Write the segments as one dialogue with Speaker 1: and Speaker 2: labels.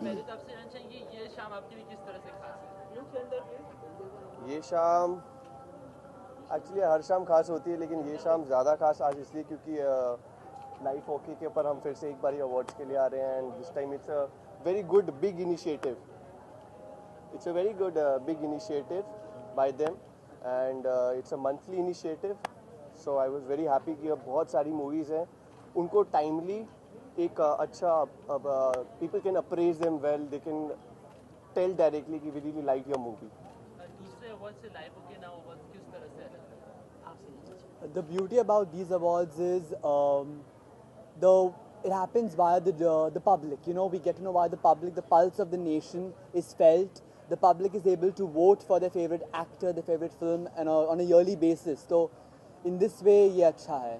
Speaker 1: पहले तो आपसे जानना चाहेंगे ये शाम आपके लिए किस तरह से खास है?
Speaker 2: ये शाम एक्चुअली हर शाम खास होती है, लेकिन ये शाम ज़्यादा खास आज इसलिए क्योंकि लाइफ हॉकी के ऊपर हम फिर से एक बार अवार्ड्स के लिए आ रहे हैं and this time it's a very good big initiative. It's a very good big initiative by them and it's a monthly initiative. So I was very happy कि अब बहुत सारी movies हैं उनको timely एक अच्छा people can appraise them well, they can tell directly कि we really like your movie.
Speaker 1: दूसरे अवार्ड से लाइव होके ना अवार्ड किस तरह से अलग है आपसे?
Speaker 3: The beauty about these awards is it happens via the public. You know, we get to know via the public. The pulse of the nation is felt. The public is able to vote for their favorite actor, their favorite film, and on a yearly basis. So, in this way, ये अच्छा है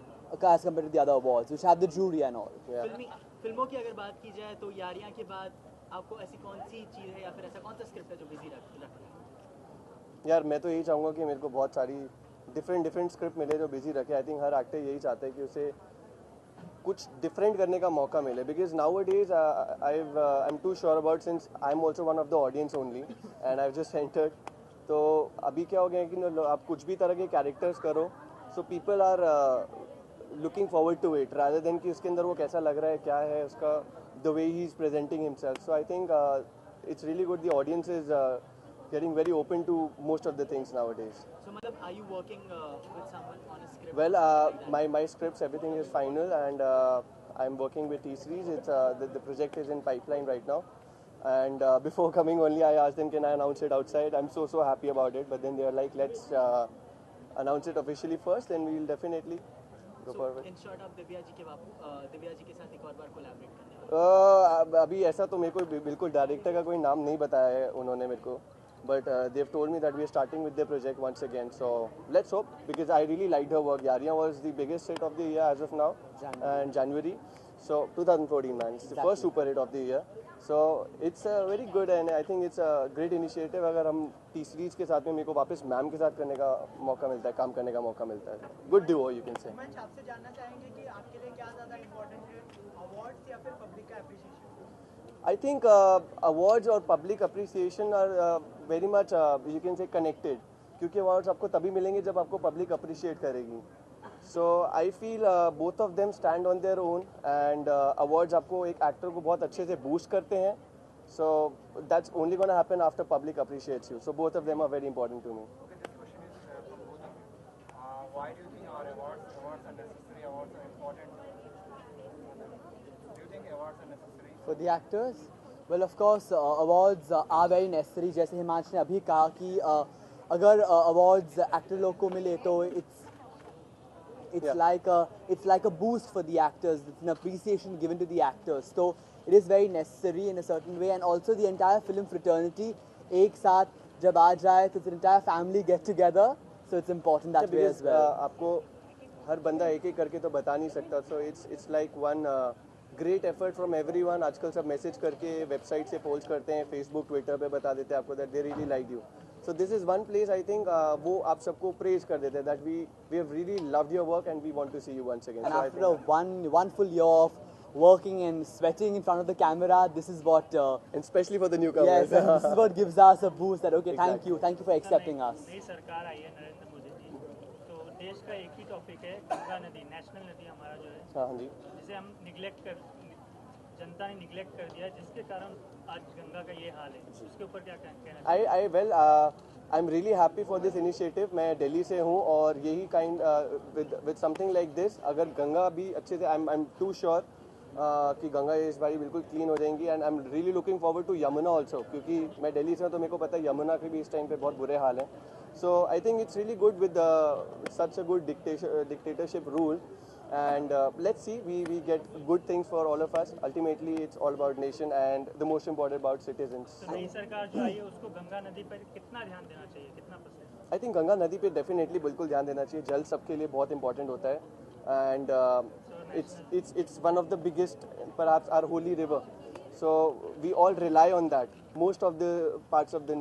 Speaker 3: as compared to the other awards, which have the jury and all.
Speaker 2: Yeah.
Speaker 4: फिल्मों की अगर बात की जाए तो यारियां के बाद आपको ऐसी कौन सी चीज़ है या फिर ऐसा कौन सा स्क्रिप्ट है जो बिजी रखता है?
Speaker 2: यार मैं तो यही चाहूँगा कि मेरे को बहुत सारी डिफरेंट स्क्रिप्ट मिले जो बिजी रखे. आई थिंक हर एक्टर यही चाहता है कि उसे कुछ डिफरेंट करने का मौका मिले, because now it is I am too sure about since I am also one of the audience only and I just entered. तो अभी क्या हो गया है कि आप कुछ भी तरह के कैरेक्टर्स करो, so people are looking forward to it rather than कि उसके अंदर वो कैसा लग रहा है, क्या है उसका, the way he is presenting himself. So I think it's really good. The audience is getting very open to most of the things nowadays.
Speaker 4: So, are you working with someone on a script?
Speaker 2: Well, my scripts, everything is final, and I'm working with T-Series. It's the project is in pipeline right now, and before coming only, I asked them, can I announce it outside? I'm so happy about it, but then they are like, let's announce it officially first, then we'll definitely go forward.
Speaker 4: In short, आप दिव्या जी के साथ एक और बार collaborate करने वाले?
Speaker 2: अभी ऐसा तो मेरे को बिल्कुल डायरेक्टर का कोई नाम नहीं बताया है उन्होंने मेरे को. But they've told me that we are starting with their project once again. So let's hope, because I really liked her work. Yariyan was the biggest hit of the year as of now, and January. So 2014, man, it's the first super hit of the year. So it's very good, and I think it's a great initiative. अगर हम T-Series के साथ में मेरे को वापस ma'am के साथ करने का मौका मिलता है, काम करने का मौका मिलता है. Good duo, you can say.
Speaker 4: मैं आपसे जानना चाहेंगे कि आपके लिए क्या ज़्यादा इम्पोर्टेंट है, अवार्ड्स या फिर पब्लिक का एप्रिसिएशन?
Speaker 2: I think awards और public appreciation are very much you can say connected, क्योंकि awards आपको तभी मिलेंगे जब आपको public appreciate करेगी. So I feel both of them stand on their own, and awards आपको एक actor को बहुत अच्छे से boost करते हैं. So that's only going to happen after public appreciates you. So both of them are very important to me.
Speaker 5: Okay, this question is from both of you. Why do you think our awards are necessary? Awards are important. Do you think awards are necessary?
Speaker 3: For the actors, well, of course, awards are very necessary. जैसे हिमांश ने अभी कहा कि अगर awards actor लोग को मिले तो it's like a boost for the actors. It's an appreciation given to the actors. So it is very necessary in a certain way, and also the entire film fraternity एक साथ जब आ जाए तो the entire family get together. So it's important that way as well.
Speaker 2: आपको हर बंदा एक एक करके तो बता नहीं सकता. So it's like one great effort from everyone. आजकल सब मैसेज करके वेबसाइट से पोस्ट करते हैं, फेसबुक ट्विटर पे बता देते हैं आपको that they really like you. So this is one place I think वो आप सबको प्रेज कर देते हैं that we have really loved your work and we want to see you once again.
Speaker 3: And after one full year of working and sweating in front of the camera, this is what
Speaker 2: and especially for the newcomers.
Speaker 3: Yes, and this is what gives us a boost that okay,
Speaker 2: Exactly.
Speaker 3: thank you for accepting us.
Speaker 6: नई सरकार आई है नरेंद्र मोदी जी, तो देश का एक ही topic है गंगा नदी, national नदी हमारा जो है,
Speaker 2: हाँ जी,
Speaker 6: जिसे हम जनता ने निगलेक्ट कर दिया, जिसके कारण आज गंगा का ये हाल है. उसके ऊपर क्या कहना?
Speaker 2: I'm really happy for this initiative. मैं दिल्ली से हूँ और यही with something like this, अगर गंगा भी अच्छे से I'm too sure कि गंगा इस बारी बिल्कुल क्लीन हो जाएंगी. And I am really looking forward to Yamuna also, क्योंकि मैं दिल्ली से हूँ तो मेरे को पता है यमुना के भी इस टाइम पे बहुत बुरे हाल हैं. So I think it's really good with such a good dictatorship rule. And let's see, we get good things for all of us. Ultimately, it's all about nation and the most important about citizens.
Speaker 6: तो नई सरकार जो आई है उसको गंगा नदी पर कितना ध्यान देना चाहिए, कितना %?
Speaker 2: I think गंगा नदी पे डेफिनेटली बिल्कुल ध्यान देना चाहिए. जल सबके लिए बहुत इंपॉर्टेंट होता है. And it's one of the biggest, perhaps our holy river. So we all rely on that. Most of the parts of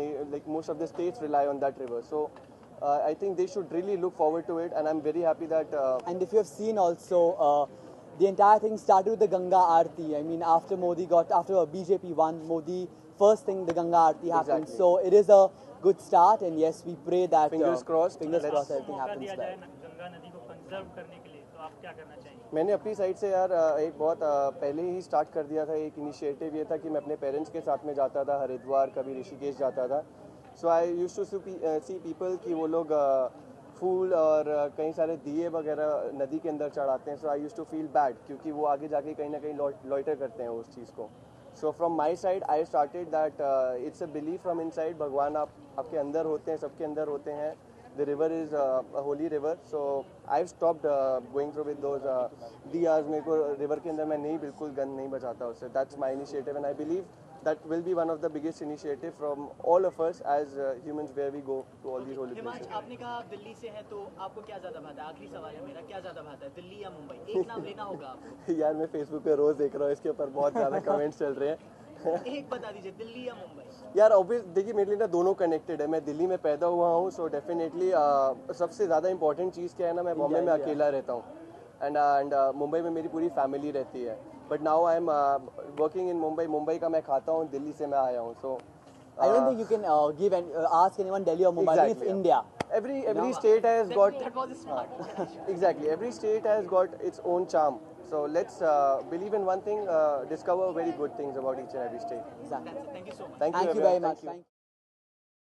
Speaker 2: most of the states rely on that river. So I think they should really look forward to it, and I'm very happy that.
Speaker 3: And if you have seen also, the entire thing started with the Ganga Aarti. I mean, after BJP won, Modi, first thing the Ganga Aarti happened.
Speaker 2: Exactly.
Speaker 3: So it is a good start, and yes, we pray that
Speaker 2: Fingers crossed.
Speaker 3: fingers crossed,
Speaker 6: आपको
Speaker 3: everything
Speaker 6: मौका
Speaker 3: happens
Speaker 6: दिया
Speaker 3: well.
Speaker 6: जाए गंगा नदी को conserve करने के लिए, तो आप क्या करना चाहेंगे?
Speaker 2: मैंने अपनी साइड से यार एक बहुत पहले ही स्टार्ट कर दिया था. एक इनिशिएटिव ये था कि मैं अपने पेरेंट्स के साथ में जाता था हरिद्वार, कभी ऋषिकेश जाता था. So I used to see people कि वो लोग फूल और कई सारे दिए वगैरह नदी के अंदर चढ़ाते हैं. So I used to feel bad क्योंकि वो आगे जाके कहीं ना कहीं लॉइटर करते हैं उस चीज़ को. So from my side I started that it's a belief from inside. भगवान आपके अंदर होते हैं, सबके अंदर होते हैं. The river is a holy river, so I've stopped going through with those diyas. मेरे को river के अंदर मैं नहीं बिल्कुल गन नहीं बजाता उससे. That's my initiative, and I believe that will be one of the biggest initiative from all of us as humans where we go to all these holy
Speaker 4: Himansh,
Speaker 2: places.
Speaker 4: आपने कहा आप दिल्ली से हैं, तो आपको क्या ज़्यादा भाता है? आखिरी सवाल है मेरा, क्या ज़्यादा भाता है, दिल्ली या मुंबई? एक नाम लेना होगा आपको.
Speaker 2: यार मैं Facebook पे रोज देख रहा हूँ, इसके ऊपर बहुत ज़्यादा कमेंट्स चल रहे हैं.
Speaker 4: एक बता दीजिए, दिल्ली या मुंबई?
Speaker 2: यार ऑब्वियस देखिए मेरे लिए ना दोनों कनेक्टेड है. मैं दिल्ली में पैदा हुआ हूँ, सो डेफिनेटली सबसे ज़्यादा इंपॉर्टेंट चीज़ क्या है ना, मैं बॉम्बे में अकेला रहता हूँ. एंड मुंबई में मेरी पूरी फैमिली रहती है. But now I am working in Mumbai का मैं खाता हूँ, दिल्ली से मैं आया हूँ. सो
Speaker 3: I don't think you can ask anyone Delhi or Mumbai.
Speaker 2: Exactly,
Speaker 3: It's
Speaker 2: yeah.
Speaker 3: India.
Speaker 2: every state has got
Speaker 4: That was smart.
Speaker 2: exactly every state has got its own charm. So let's believe in one thing, discover very good things about each and every state.
Speaker 3: Exactly.
Speaker 4: Thank you so much.
Speaker 2: Thank you
Speaker 3: Thank you
Speaker 2: everyone.
Speaker 3: very much.
Speaker 2: Thank you.
Speaker 3: Thank